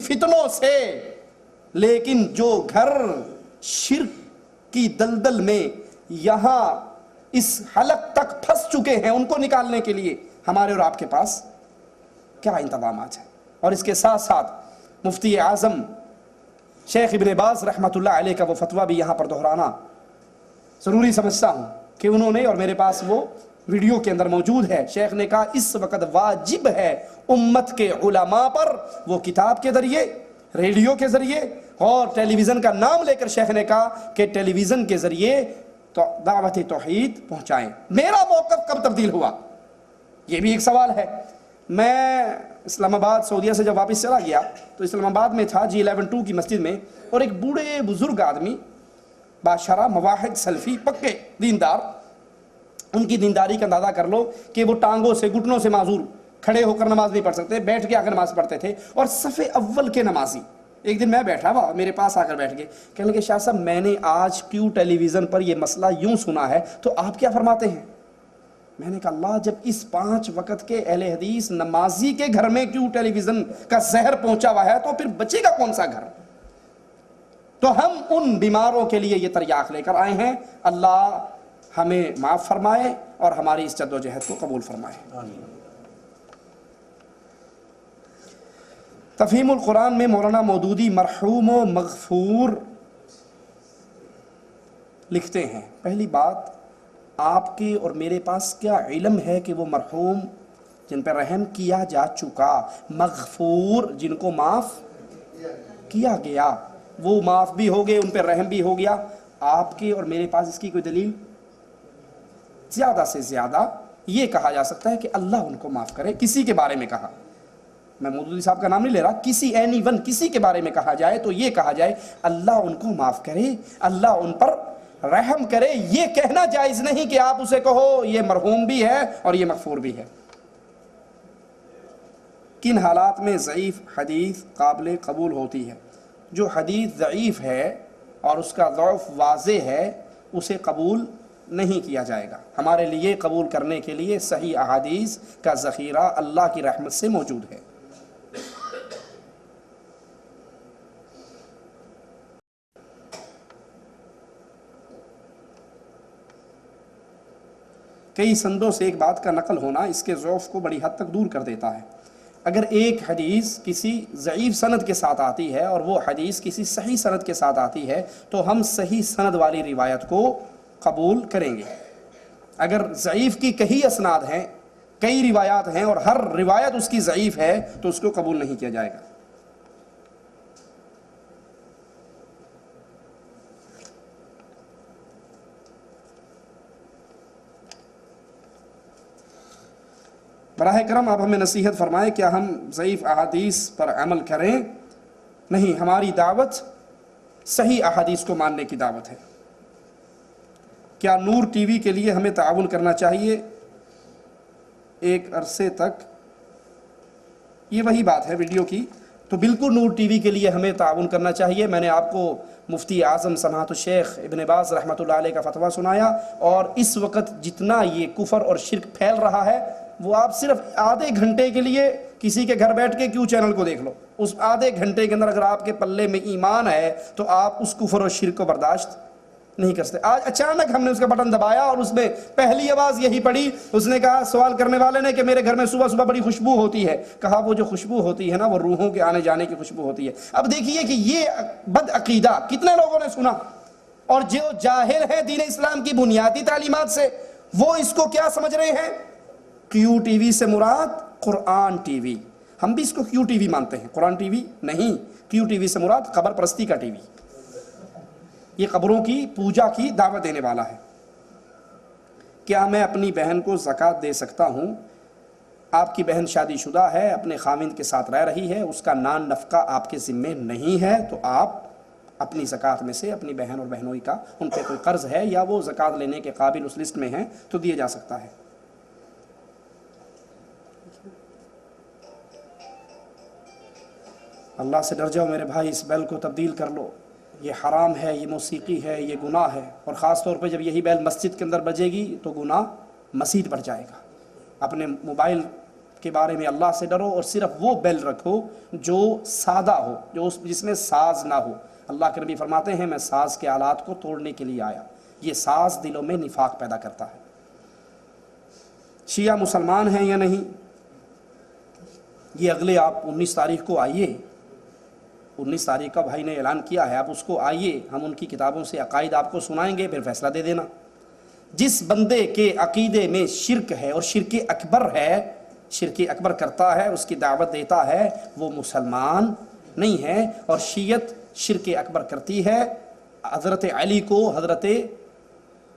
فتنوں سے، لیکن جو گھر شرک کی دلدل میں یہاں اس حلق تک پھنس چکے ہیں، ان کو نکالنے کے لیے ہمارے اور آپ کے پاس کیا انتظامات ہیں۔ اور اس کے ساتھ ساتھ مفتی اعظم شیخ ابن باز رحمۃ اللہ علیہ کا وہ فتویٰ بھی یہاں پر دہرانا ضروری سمجھتا ہوں کہ انہوں نے، اور میرے پاس وہ ویڈیو کے اندر موجود ہے، شیخ نے کہا اس وقت واجب ہے امت کے علماء پر، وہ کتاب کے ذریعے، ریڈیو کے ذریعے اور ٹیلی ویژن کا نام لے کر شیخ نے کہا کہ ٹیلی ویژن کے ذریعے تو دعوت توحید پہنچائیں۔ میرا موقف کب تبدیل ہوا، یہ بھی ایک سوال ہے۔ میں اسلام آباد سعودیہ سے جب واپس چلا گیا تو اسلام آباد میں تھا G11-2 کی مسجد میں، اور ایک بوڑھے بزرگ آدمی باشرہ مواحد سلفی پکے دیندار، ان کی دینداری کا اندازہ کر لو کہ وہ ٹانگوں سے گھٹنوں سے معذور، کھڑے ہو کر نماز نہیں پڑھ سکتے، بیٹھ کے آ کر نماز پڑھتے تھے، اور صف اول کے نمازی۔ ایک دن میں بیٹھا ہوا، میرے پاس آ کر بیٹھ گئے، کہنے لگے شاہ صاحب میں نے آج کیوں ٹیلی ویژن پر یہ مسئلہ یوں سنا ہے، تو آپ کیا فرماتے ہیں؟ میں نے کہا اللہ، جب اس 5 وقت کے اہل حدیث نمازی کے گھر میں کیوں ٹیلی ویژن کا زہر پہنچا ہوا ہے، تو پھر بچے گا کون سا گھر؟ تو ہم ان بیماروں کے لیے یہ تریاق لے کر آئے ہیں۔ اللہ ہمیں معاف فرمائے اور ہماری اس جد و جہد کو قبول فرمائے۔ تفہیم القرآن میں مولانا مودودی مرحوم و مغفور لکھتے ہیں، پہلی بات آپ کے اور میرے پاس کیا علم ہے کہ وہ مرحوم جن پر رحم کیا جا چکا، مغفور جن کو معاف کیا گیا، وہ معاف بھی ہو گئے، ان پر رحم بھی ہو گیا؟ آپ کے اور میرے پاس اس کی کوئی دلیل؟ زیادہ سے زیادہ یہ کہا جا سکتا ہے کہ اللہ ان کو معاف کرے۔ کسی کے بارے میں کہا، میں مودودی صاحب کا نام نہیں لے رہا، کسی اینی ون کسی کے بارے میں کہا جائے تو یہ کہا جائے اللہ ان کو معاف کرے، اللہ ان پر رحم کرے۔ یہ کہنا جائز نہیں کہ آپ اسے کہو یہ مرحوم بھی ہے اور یہ مغفور بھی ہے۔ کن حالات میں ضعیف حدیث قابل قبول ہوتی ہے؟ جو حدیث ضعیف ہے اور اس کا ضعف واضح ہے اسے قبول نہیں کیا جائے گا۔ ہمارے لیے قبول کرنے کے لیے صحیح احادیث کا ذخیرہ اللہ کی رحمت سے موجود ہے۔ کئی سندوں سے ایک بات کا نقل ہونا اس کے ضعف کو بڑی حد تک دور کر دیتا ہے۔ اگر ایک حدیث کسی ضعیف سند کے ساتھ آتی ہے اور وہ حدیث کسی صحیح سند کے ساتھ آتی ہے تو ہم صحیح سند والی روایت کو قبول کریں گے۔ اگر ضعیف کی کئی اسناد ہیں، کئی روایات ہیں اور ہر روایت اس کی ضعیف ہے تو اس کو قبول نہیں کیا جائے گا۔ براہ کرم آپ ہمیں نصیحت فرمائیں، کیا ہم ضعیف احادیث پر عمل کریں؟ نہیں، ہماری دعوت صحیح احادیث کو ماننے کی دعوت ہے۔ کیا نور ٹی وی کے لیے ہمیں تعاون کرنا چاہیے؟ ایک عرصے تک یہ وہی بات ہے ویڈیو کی، تو بالکل نور ٹی وی کے لیے ہمیں تعاون کرنا چاہیے۔ میں نے آپ کو مفتی اعظم سماحت الشیخ ابن باز رحمۃ اللہ علیہ کا فتویٰ سنایا، اور اس وقت جتنا یہ کفر اور شرک پھیل رہا ہے وہ آپ صرف آدھے گھنٹے کے لیے کسی کے گھر بیٹھ کے کیوں چینل کو دیکھ لو، اس آدھے گھنٹے کے اندر اگر آپ کے پلے میں ایمان ہے تو آپ اس کفر اور شرک کو برداشت نہیں کر سکتے۔ آج اچانک ہم نے اس کا بٹن دبایا اور اس میں پہلی آواز یہی پڑی، اس نے کہا سوال کرنے والے نے کہ میرے گھر میں صبح صبح بڑی خوشبو ہوتی ہے۔ کہا وہ جو خوشبو ہوتی ہے نا وہ روحوں کے آنے جانے کی خوشبو ہوتی ہے۔ اب دیکھیے کہ یہ بد عقیدہ کتنے لوگوں نے سنا، اور جو جاہل ہے دین اسلام کی بنیادی تعلیمات سے وہ اس کو کیا سمجھ رہے ہیں؟ کیو ٹی وی سے مراد قرآن ٹی وی، ہم بھی اس کو کیو ٹی وی مانتے ہیں، قرآن ٹی وی نہیں۔ کیو ٹی وی سے مراد قبر پرستی کا ٹی وی، یہ قبروں کی پوجا کی دعوت دینے والا ہے۔ کیا میں اپنی بہن کو زکوٰۃ دے سکتا ہوں؟ آپ کی بہن شادی شدہ ہے، اپنے خاوند کے ساتھ رہ رہی ہے، اس کا نان نفقہ آپ کے ذمے نہیں ہے، تو آپ اپنی زکوٰۃ میں سے اپنی بہن اور بہنوئی کا ان پہ کوئی قرض ہے یا وہ زکوٰۃ لینے کے قابل اس لسٹ میں ہیں تو دیا جا سکتا ہے۔ اللہ سے ڈر جاؤ میرے بھائی، اس بیل کو تبدیل کر لو، یہ حرام ہے، یہ موسیقی ہے، یہ گناہ ہے، اور خاص طور پہ جب یہی بیل مسجد کے اندر بجے گی تو گناہ مزید بڑھ جائے گا۔ اپنے موبائل کے بارے میں اللہ سے ڈرو اور صرف وہ بیل رکھو جو سادہ ہو، جس میں ساز نہ ہو۔ اللہ کے نبی فرماتے ہیں میں ساز کے آلات کو توڑنے کے لیے آیا، یہ ساز دلوں میں نفاق پیدا کرتا ہے۔ شیعہ مسلمان ہیں یا نہیں، یہ اگلے آپ 19 تاریخ کو آئیے، 19 تاریخ کا بھائی نے اعلان کیا ہے، آپ اس کو آئیے، ہم ان کی کتابوں سے عقائد آپ کو سنائیں گے، پھر فیصلہ دے دینا۔ جس بندے کے عقیدے میں شرک ہے اور شرک اکبر ہے، شرک اکبر کرتا ہے، اس کی دعوت دیتا ہے، وہ مسلمان نہیں ہے۔ اور شیعت شرک اکبر کرتی ہے، حضرت علی کو، حضرت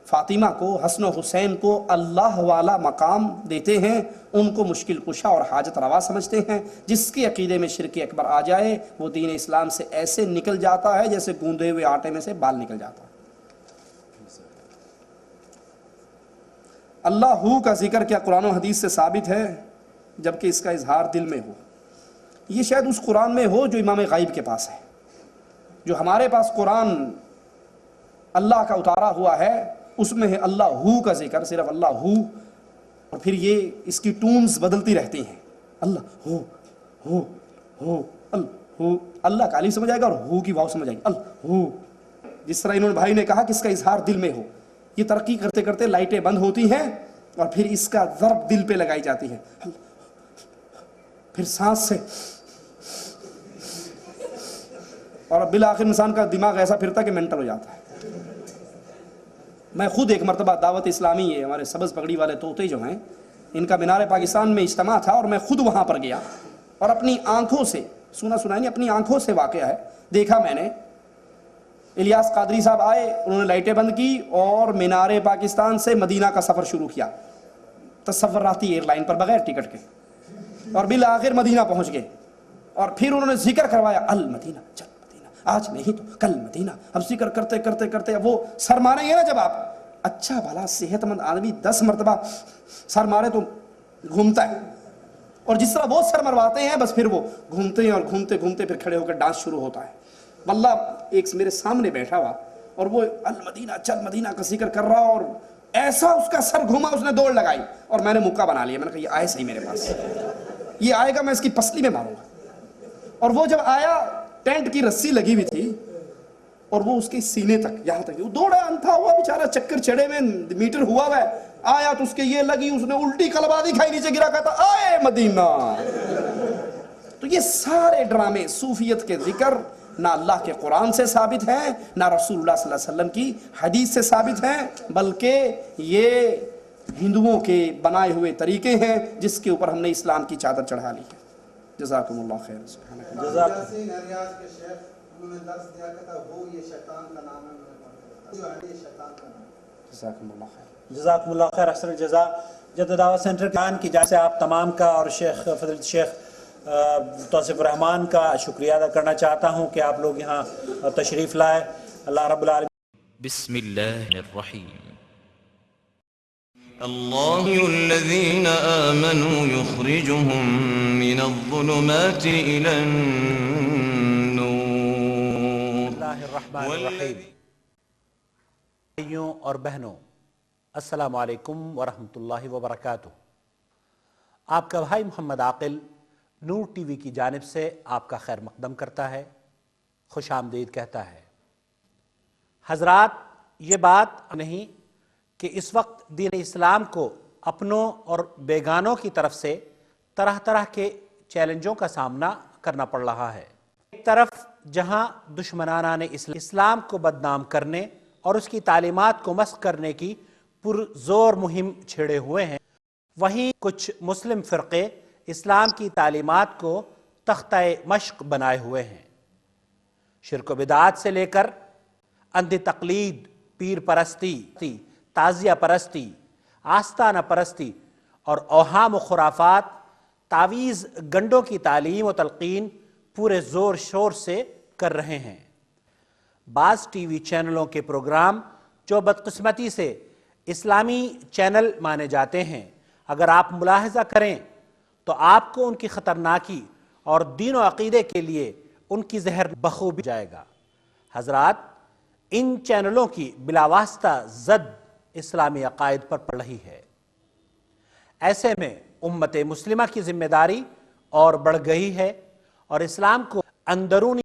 فاطمہ کو، حسن و حسین کو اللہ والا مقام دیتے ہیں، ان کو مشکل کشا اور حاجت روا سمجھتے ہیں۔ جس کے عقیدے میں شرک اکبر آ جائے وہ دین اسلام سے ایسے نکل جاتا ہے جیسے گوندے ہوئے آٹے میں سے بال نکل جاتا ہے۔ اللہ ہو کا ذکر کیا قرآن و حدیث سے ثابت ہے جبکہ اس کا اظہار دل میں ہو؟ یہ شاید اس قرآن میں ہو جو امام غیب کے پاس ہے۔ جو ہمارے پاس قرآن اللہ کا اتارا ہوا ہے اس میں ہے اللہ ہو کا ذکر، صرف اللہ ہو، اور پھر یہ اس کی ٹونز بدلتی رہتی ہیں، اللہ ہو اللہ ہو، اللہ کا الف سمجھ آئے گا اور ہو کی واو سمجھ آئے گی، اللہ ہو۔ جس طرح انہوں نے بھائی نے کہا کہ اس کا اظہار دل میں ہو، یہ ترقی کرتے کرتے لائٹیں بند ہوتی ہیں اور پھر اس کا ضرب دل پہ لگائی جاتی ہے، پھر سانس سے، اور بالآخر انسان کا دماغ ایسا پھرتا ہے کہ مینٹل ہو جاتا ہے۔ میں خود ایک مرتبہ دعوت اسلامی ہے، ہمارے سبز پگڑی والے طوطے جو ہیں، ان کا مینار پاکستان میں اجتماع تھا اور میں خود وہاں پر گیا اور اپنی آنکھوں سے سنا نہیں، اپنی آنکھوں سے واقعہ ہے، دیکھا میں نے۔ الیاس قادری صاحب آئے، انہوں نے لائٹیں بند کی اور مینار پاکستان سے مدینہ کا سفر شروع کیا تصوراتی ایئر لائن پر بغیر ٹکٹ کے، اور بالآخر مدینہ پہنچ گئے، اور پھر انہوں نے ذکر کروایا المدینہ، چل مدینہ، آج نہیں تو کل مدینہ۔ اب ذکر کرتے کرتے کرتے وہ سر ماریں گے نا جب آپ، اچھا بھلا صحت مند آدمی 10 مرتبہ سر مارے تو گھومتا ہے، اور جس طرح وہ سر مرواتے ہیں بس پھر وہ گھومتے ہیں اور گھومتے گھومتے پھر کھڑے ہو کر ڈانس شروع ہوتا ہے۔ واللہ ایک میرے سامنے بیٹھا ہوا اور وہ المدینہ چل مدینہ کا ذکر کر رہا، اور ایسا اس کا سر گھوما، اس نے دوڑ لگائی اور میں نے مکہ بنا لیا، میں نے کہا یہ آئے صحیح میرے پاس، یہ آئے گا میں اس کی پسلی میں ماروں گا۔ اور وہ جب آیا، ٹینٹ کی رسی لگی ہوئی تھی اور وہ اس کے سینے تک، یہاں تک، وہ دوڑا، انتھا ہوا بیچارہ، چکر چڑھے میں میٹر ہوا ہے، آیا تو اس کے یہ لگی، اس نے الٹی کلبادی کھائی، نیچے گرا، کہتا آئے مدینہ۔ تو یہ سارے ڈرامے صوفیت کے ذکر نہ اللہ کے قرآن سے ثابت ہیں، نہ رسول اللہ صلی اللہ علیہ وسلم کی حدیث سے ثابت ہیں، بلکہ یہ ہندوؤں کے بنائے ہوئے طریقے ہیں جس کے اوپر ہم نے اسلام کی چادر چڑھا لی ہے۔ جزاکم اللہ خیر۔ جزاکم اللہ خیر، احسن الجزا۔ جدہ دعوت سینٹر کی جانب سے آپ تمام کا اور شیخ فضیلت شیخ توصیف الرحمان کا شکریہ ادا کرنا چاہتا ہوں کہ آپ لوگ یہاں تشریف لائے۔ اللہ رب العالمین۔ بسم اللہ الرحیم۔ اللہ الذین آمنوا یخرجهم من الظلمات الى النور۔ اللہ الرحمن الرحیم۔ بھائیوں اور بہنوں، السلام علیکم ورحمۃ اللہ وبرکاتہ۔ آپ کا بھائی محمد عاقل نور ٹی وی کی جانب سے آپ کا خیر مقدم کرتا ہے، خوش آمدید کہتا ہے۔ حضرات، یہ بات نہیں کہ اس وقت دین اسلام کو اپنوں اور بیگانوں کی طرف سے طرح طرح کے چیلنجوں کا سامنا کرنا پڑ رہا ہے۔ ایک طرف جہاں دشمنان اسلام کو بدنام کرنے اور اس کی تعلیمات کو مسخ کرنے کی پرزور مہم چھیڑے ہوئے ہیں، وہیں کچھ مسلم فرقے اسلام کی تعلیمات کو تختہ مشق بنائے ہوئے ہیں۔ شرک و بدعات سے لے کر اندھی تقلید، پیر پرستی، تعزیہ پرستی، آستانہ پرستی اور اوہام و خرافات، تعویذ گنڈوں کی تعلیم و تلقین پورے زور شور سے کر رہے ہیں۔ بعض ٹی وی چینلوں کے پروگرام جو بدقسمتی سے اسلامی چینل مانے جاتے ہیں، اگر آپ ملاحظہ کریں تو آپ کو ان کی خطرناکی اور دین و عقیدے کے لیے ان کی زہر بخوبی جائے گا۔ حضرات، ان چینلوں کی بلا واسطہ زد اسلامی عقائد پر پڑ رہی ہے۔ ایسے میں امت مسلمہ کی ذمہ داری اور بڑھ گئی ہے اور اسلام کو اندرونی